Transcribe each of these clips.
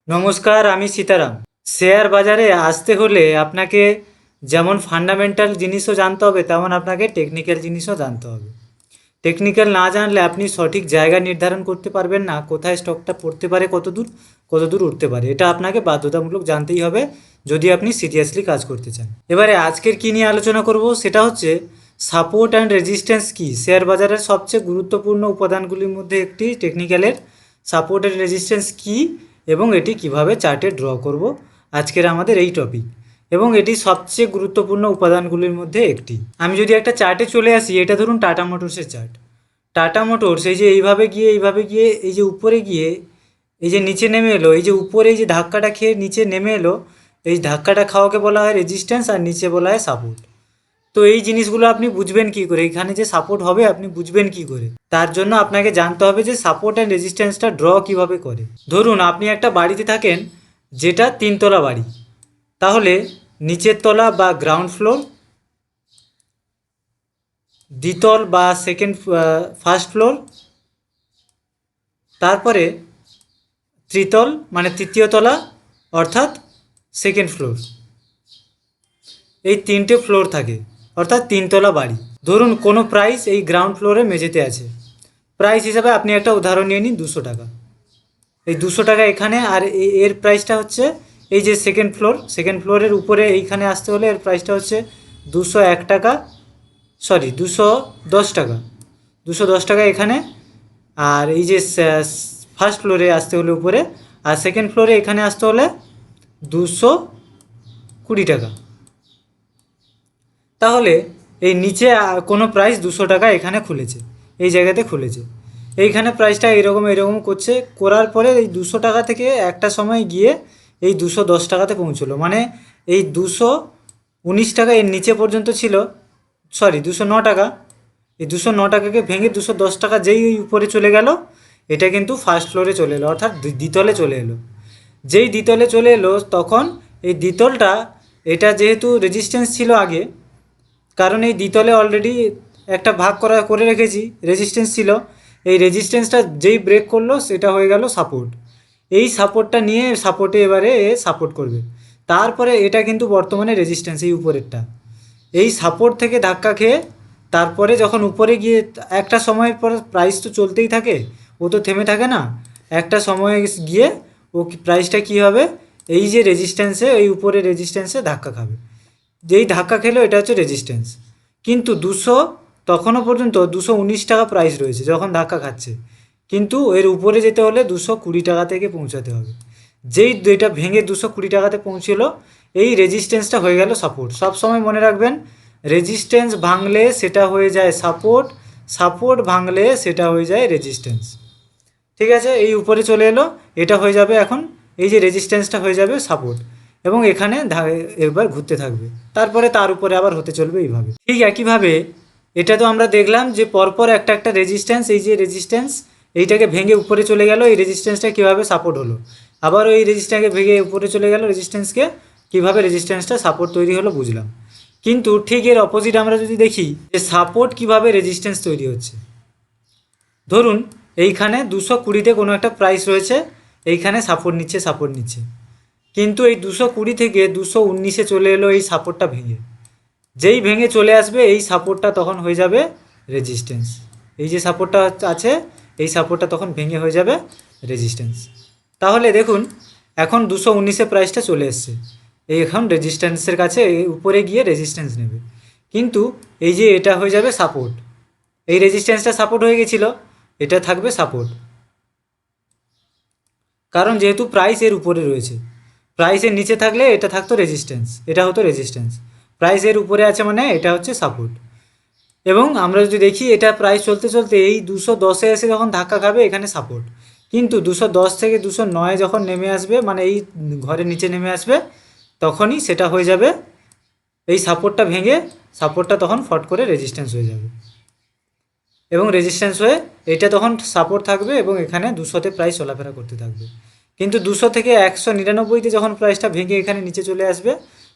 নমস্কার, আমি সীতারাম। শেয়ার বাজারে আসতে হলে আপনাকে যেমন ফান্ডামেন্টাল জিনিসও জানতে হবে, তেমন আপনাকে টেকনিক্যাল জিনিসও জানতে হবে। টেকনিক্যাল না জানলে আপনি সঠিক জায়গা নির্ধারণ করতে পারবেন না, কোথায় স্টকটা পড়তে পারে, কত দূর উঠতে পারে। এটা আপনাকে বাধ্যতামূলক জানতেই হবে যদি আপনি সিরিয়াসলি কাজ করতে চান। এবারে আজকের কী নিয়ে আলোচনা করব সেটা হচ্ছে সাপোর্ট অ্যান্ড রেজিস্ট্যান্স কী। শেয়ার বাজারের সবচেয়ে গুরুত্বপূর্ণ উপাদানগুলির মধ্যে একটি টেকনিক্যালের সাপোর্ট অ্যান্ড রেজিস্ট্যান্স কী এবং এটি কিভাবে চার্টে ড্র করব, আজকের আমাদের এই টপিক। এবং এটি সবচেয়ে গুরুত্বপূর্ণ উপাদানগুলির মধ্যে একটি। আমি যদি একটা চার্টে চলে আসি, এটা ধরুন টাটা মোটরসের চার্ট। টাটা মোটরস এই যে এইভাবে গিয়ে এই যে উপরে গিয়ে এই যে নিচে নেমে এলো, এই যে উপরে এই যে ধাক্কাটা খেয়ে নিচে নেমে এলো, এই ধাক্কাটা খাওয়াকে বলা হয় রেজিস্ট্যান্স আর নিচে বলা হয় সাপোর্ট। তো এই জিনিসগুলো আপনি বুঝবেন কী করে, এখানে যে সাপোর্ট হবে আপনি বুঝবেন কী করে? তার জন্য আপনাকে জানতে হবে যে সাপোর্ট অ্যান্ড রেজিস্ট্যান্সটা ড্র কীভাবে করে। ধরুন আপনি একটা বাড়িতে থাকেন যেটা তিনতলা বাড়ি, তাহলে নিচের তলা বা গ্রাউন্ড ফ্লোর, দ্বিতল বা ফার্স্ট ফ্লোর, তারপরে ত্রিতল মানে তৃতীয় তলা অর্থাৎ সেকেন্ড ফ্লোর। এই তিনটে ফ্লোর থাকে অর্থাৎ তিনতলা বাড়ি। ধরুন কোনো প্রাইস এই গ্রাউন্ড ফ্লোরে মেঝেতে আছে, প্রাইস হিসাবে আপনি একটা উদাহরণ নিয়ে নিন 200 টাকা। এই 200 টাকা এখানে, আর এর প্রাইসটা হচ্ছে এই যে সেকেন্ড ফ্লোরের উপরে এইখানে আসতে হলে এর প্রাইসটা হচ্ছে 201 টাকা, 210 টাকা। 210 টাকা এখানে। আর এই যে ফার্স্ট ফ্লোরে আসতে হলে উপরে, আর সেকেন্ড ফ্লোরে এখানে আসতে হলে 220 টাকা। তাহলে এই নিচে কোনো প্রাইস 200 টাকা এখানে খুলেছে, এই জায়গাতে খুলেছে, এইখানে প্রাইসটা এরকম করছে, করার পরে এই 200 টাকা থেকে একটা সময় গিয়ে এই 210 টাকাতে পৌঁছলো। মানে এই 219 টাকা এর নিচে পর্যন্ত ছিল, 209 টাকা। এই 209 টাকাকে ভেঙে 210 টাকা যেই ওই উপরে চলে গেল, এটা কিন্তু ফার্স্ট ফ্লোরে চলে এলো অর্থাৎ দ্বিতলে চলে এলো। যেই দ্বিতলে চলে এলো তখন এই দ্বিতলটা, এটা যেহেতু রেজিস্ট্যান্স ছিল আগে, কারণ এই দ্বিতলে অলরেডি একটা ভাগ করে রেখেছি, রেজিস্ট্যান্স ছিল। এই রেজিস্ট্যান্সটা যেই ব্রেক করলো সেটা হয়ে গেল সাপোর্ট। এই সাপোর্টটা নিয়ে সাপোর্টে এবারে সাপোর্ট করবে। তারপরে এটা কিন্তু বর্তমানে রেজিস্ট্যান্স, এই উপরেরটা। এই সাপোর্ট থেকে ধাক্কা খেয়ে তারপরে যখন উপরে গিয়ে একটা সময়ের পর প্রাইস তো চলতেই থাকে, ও তো থেমে থাকে না। একটা সময় গিয়ে ও প্রাইসটা কী হবে, এই যে রেজিস্ট্যান্সে, এই উপরে রেজিস্ট্যান্সে ধাক্কা খাবে। যেই ধাক্কা খেলো এটা হচ্ছে রেজিস্ট্যান্স। কিন্তু তখনও পর্যন্ত 219 টাকা প্রাইস রয়েছে যখন ধাক্কা খাচ্ছে, কিন্তু এর উপরে যেতে হলে 220 টাকা থেকে পৌঁছাতে হবে। যেই এটা ভেঙে 220 টাকাতে পৌঁছলো, এই রেজিস্ট্যান্সটা হয়ে গেল সাপোর্ট। সব সময় মনে রাখবেন, রেজিস্ট্যান্স ভাঙলে সেটা হয়ে যায় সাপোর্ট, সাপোর্ট ভাঙলে সেটা হয়ে যায় রেজিস্ট্যান্স। ঠিক আছে, এই উপরে চলে এলো, এটা হয়ে যাবে এখন, এই যে রেজিস্ট্যান্সটা হয়ে যাবে সাপোর্ট, এবং এখানে একবার ঘুরতে থাকবে, তারপরে তার উপরে আবার হতে চলবে এইভাবে। ঠিক একইভাবে এটা তো আমরা দেখলাম যে পরপর একটা রেজিস্ট্যান্স, এই যে রেজিস্ট্যান্স এইটাকে ভেঙে উপরে চলে গেল, এই রেজিস্ট্যান্সটা কীভাবে সাপোর্ট হলো, আবার ওই রেজিস্ট্যান্সকে ভেঙে উপরে চলে গেল, রেজিস্ট্যান্সকে কীভাবে রেজিস্ট্যান্সটা সাপোর্ট তৈরি হলো বুঝলাম। কিন্তু ঠিক এর অপোজিট আমরা যদি দেখি যে সাপোর্ট কীভাবে রেজিস্ট্যান্স তৈরি হচ্ছে। ধরুন এইখানে 220-তে কোনো একটা প্রাইস রয়েছে, এইখানে সাপোর্ট নিচ্ছে, কিন্তু এই 220 থেকে 219-এ চলে এলো এই সাপোর্টটা ভেঙে। যেই ভেঙে চলে আসবে এই সাপোর্টটা তখন হয়ে যাবে রেজিস্ট্যান্স। এই যে সাপোর্টটা আছে, এই সাপোর্টটা তখন ভেঙে হয়ে যাবে রেজিস্ট্যান্স। তাহলে দেখুন এখন 219-এ প্রাইসটা চলে এসছে, এই এখন রেজিস্ট্যান্সের কাছে উপরে গিয়ে রেজিস্ট্যান্স নেবে, কিন্তু এই যে এটা হয়ে যাবে সাপোর্ট। এই রেজিস্ট্যান্সটা সাপোর্ট হয়ে গেছিলো, এটা থাকবে সাপোর্ট, কারণ যেহেতু প্রাইস এর উপরে রয়েছে। প্রাইসের নিচে থাকলে এটা থাকতো রেজিস্ট্যান্স, এটা হতো রেজিস্ট্যান্স। প্রাইসের উপরে আছে মানে এটা হচ্ছে সাপোর্ট। এবং আমরা যদি দেখি এটা প্রাইস চলতে এই 210-এ এসে যখন ধাক্কা খাবে এখানে সাপোর্ট, কিন্তু 210 থেকে 209 যখন নেমে আসবে, মানে এই ঘরের নিচে নেমে আসবে, তখনই সেটা হয়ে যাবে এই সাপোর্টটা ভেঙে, সাপোর্টটা তখন ফট করে রেজিস্ট্যান্স হয়ে যাবে, এবং রেজিস্ট্যান্স হয়ে এটা তখন সাপোর্ট থাকবে, এবং এখানে 200-তে প্রাইস চলাফেরা করতে থাকবে। কিন্তু 200 থেকে 199-তে যখন প্রাইসটা ভেঙে এখানে নিচে চলে আসবে,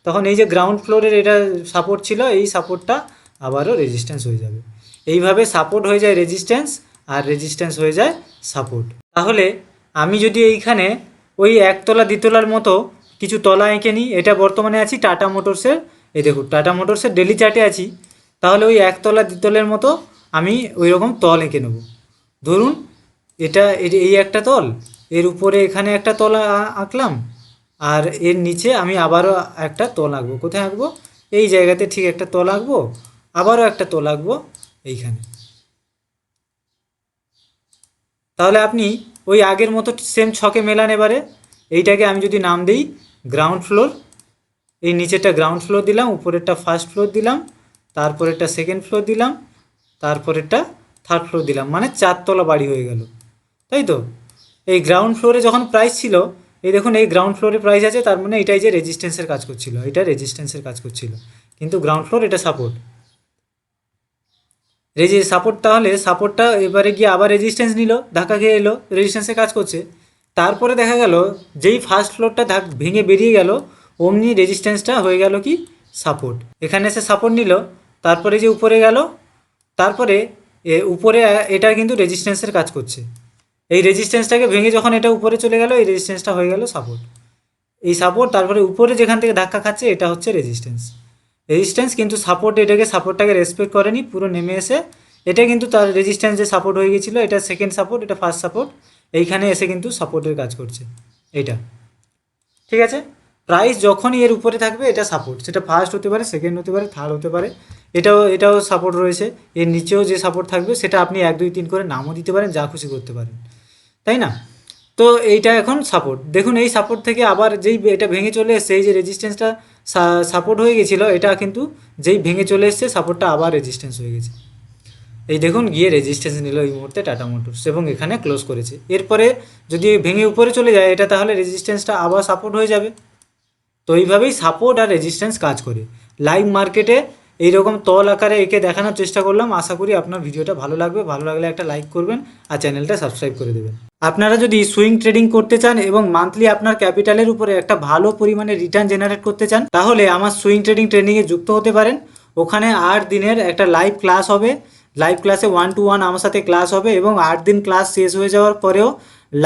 তখন এই যে গ্রাউন্ড ফ্লোরের এটা সাপোর্ট ছিল, এই সাপোর্টটা আবারও রেজিস্ট্যান্স হয়ে যাবে। এইভাবে সাপোর্ট হয়ে যায় রেজিস্ট্যান্স, আর রেজিস্ট্যান্স হয়ে যায় সাপোর্ট। তাহলে আমি যদি এইখানে ওই একতলা দ্বিতলার মতো কিছু তলা এঁকে নিই। এটা বর্তমানে আছি টাটা মোটরসের, এই দেখুন টাটা মোটরসের ডেলি চার্টে আছি। তাহলে ওই একতলা দ্বিতলের মতো আমি ওই রকম তল এঁকে নেব। ধরুন এটা এই একটা তল, এর উপরে এখানে একটা তল আঁকলাম, আর এর নিচে আমি আবারও একটা তল আঁকবো। কোথায় আঁকবো? এই জায়গাতে ঠিক একটা তল আঁকবো, আবারও একটা তল আঁকবো এইখানে। তাহলে আপনি ওই আগের মতো সেম ছকে মেলান। এবারে এইটাকে আমি যদি নাম দিই গ্রাউন্ড ফ্লোর, এই নিচেরটা গ্রাউন্ড ফ্লোর দিলাম, উপরেরটা ফার্স্ট ফ্লোর দিলাম, তারপরেরটা সেকেন্ড ফ্লোর দিলাম, তারপরেরটা থার্ড ফ্লোর দিলাম, মানে 4 তলা বাড়ি হয়ে গেল, তাই তো? এই গ্রাউন্ড ফ্লোরে যখন প্রাইস ছিল, এই দেখুন এই গ্রাউন্ড ফ্লোরে প্রাইস আছে, তার মানে এটাই যে রেজিস্ট্যান্সের কাজ করছিল, এটা রেজিস্ট্যান্সের কাজ করছিল, কিন্তু গ্রাউন্ড ফ্লোর এটা সাপোর্ট। সাপোর্ট, তাহলে সাপোর্টটা এবারে গিয়ে আবার রেজিস্ট্যান্স নিল, ধাক্কা খেয়ে এলো, রেজিস্ট্যান্সের কাজ করছে। তারপরে দেখা গেল যেই ফার্স্ট ফ্লোরটা ভেঙে বেরিয়ে গেল, অমনি রেজিস্ট্যান্সটা হয়ে গেল কি সাপোর্ট। এখানে এসে সাপোর্ট নিল, তারপরে যে উপরে গেল, তারপরে উপরে এটা কিন্তু রেজিস্ট্যান্সের কাজ করছে। এই রেজিস্ট্যান্সটাকে ভেঙে যখন এটা উপরে চলে গেল, এই রেজিস্ট্যান্সটা হয়ে গেল সাপোর্ট। এই সাপোর্ট, তারপরে উপরে যেখান থেকে ধাক্কা খাচ্ছে এটা হচ্ছে রেজিস্ট্যান্স, কিন্তু সাপোর্টটাকে রেসপেক্ট করেনি, পুরো নেমে এসে এটা কিন্তু তার রেজিস্ট্যান্স যে সাপোর্ট হয়ে গেছিলো, এটা সেকেন্ড সাপোর্ট, এটা ফার্স্ট সাপোর্ট, এইখানে এসে কিন্তু সাপোর্টের কাজ করছে এইটা। ঠিক আছে, প্রাইস যখনই এর উপরে থাকবে এটা সাপোর্ট, সেটা ফার্স্ট হতে পারে, সেকেন্ড হতে পারে, থার্ড হতে পারে, এটাও সাপোর্ট রয়েছে। এর নিচেও যে সাপোর্ট থাকবে সেটা আপনি 1 2 3 করে নামও দিতে পারেন, যা খুশি করতে পারেন, তাই না? তো এইটা এখন সাপোর্ট। দেখুন এই সাপোর্ট থেকে আবার যেই এটা ভেঙে চলে এসছে, এই যে রেজিস্ট্যান্সটা সাপোর্ট হয়ে গেছিলো, এটা কিন্তু যেই ভেঙে চলে এসছে সাপোর্টটা আবার রেজিস্ট্যান্স হয়ে গেছে। এই দেখুন গিয়ে রেজিস্ট্যান্স নিল এই মুহূর্তে টাটা মোটরস, এবং এখানে ক্লোজ করেছে। এরপরে যদি ভেঙে উপরে চলে যায় এটা, তাহলে রেজিস্ট্যান্সটা আবার সাপোর্ট হয়ে যাবে। তো এইভাবেই সাপোর্ট আর রেজিস্ট্যান্স কাজ করে। লাইভ মার্কেটে এইরকম তল আকারে এঁকে দেখানোর চেষ্টা করলাম। আশা করি আপনার ভিডিওটা ভালো লাগবে, ভালো লাগলে একটা লাইক করবেন আর চ্যানেলটা সাবস্ক্রাইব করে দেবেন। আপনারা যদি সুইং ট্রেডিং করতে চান এবং মান্থলি আপনার ক্যাপিটালের উপরে একটা ভালো পরিমাণে রিটার্ন জেনারেট করতে চান, তাহলে আমার সুইং ট্রেনিংয়ে যুক্ত হতে পারেন। ওখানে 8 দিনের একটা লাইভ ক্লাস হবে। লাইভ ক্লাসে 1 to 1 আমার সাথে ক্লাস হবে, এবং 8 দিন ক্লাস শেষ হয়ে যাওয়ার পরেও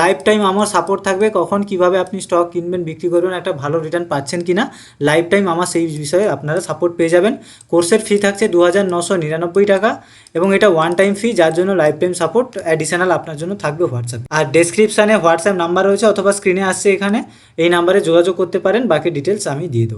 লাইফ টাইম আমার সাপোর্ট থাকবে। কখন কিভাবে আপনি স্টক কিনবেন, বিক্রি করবেন, একটা ভালো রিটার্ন পাচ্ছেন কি না, লাইফ টাইম আমার সেই বিষয়ে আপনারা সাপোর্ট পেয়ে যাবেন। কোর্সের ফি থাকছে 2999 টাকা, এবং এটা ওয়ান টাইম ফি, যার জন্য লাইফ টাইম সাপোর্ট অ্যাডিশনাল আপনার জন্য থাকবে হোয়াটসঅ্যাপ। আর ডেসক্রিপশানে হোয়াটসঅ্যাপ নাম্বার রয়েছে, অথবা স্ক্রিনে আসছে এখানে, এই নাম্বারে যোগাযোগ করতে পারেন, বাকি ডিটেলস আমি দিয়ে দেবো।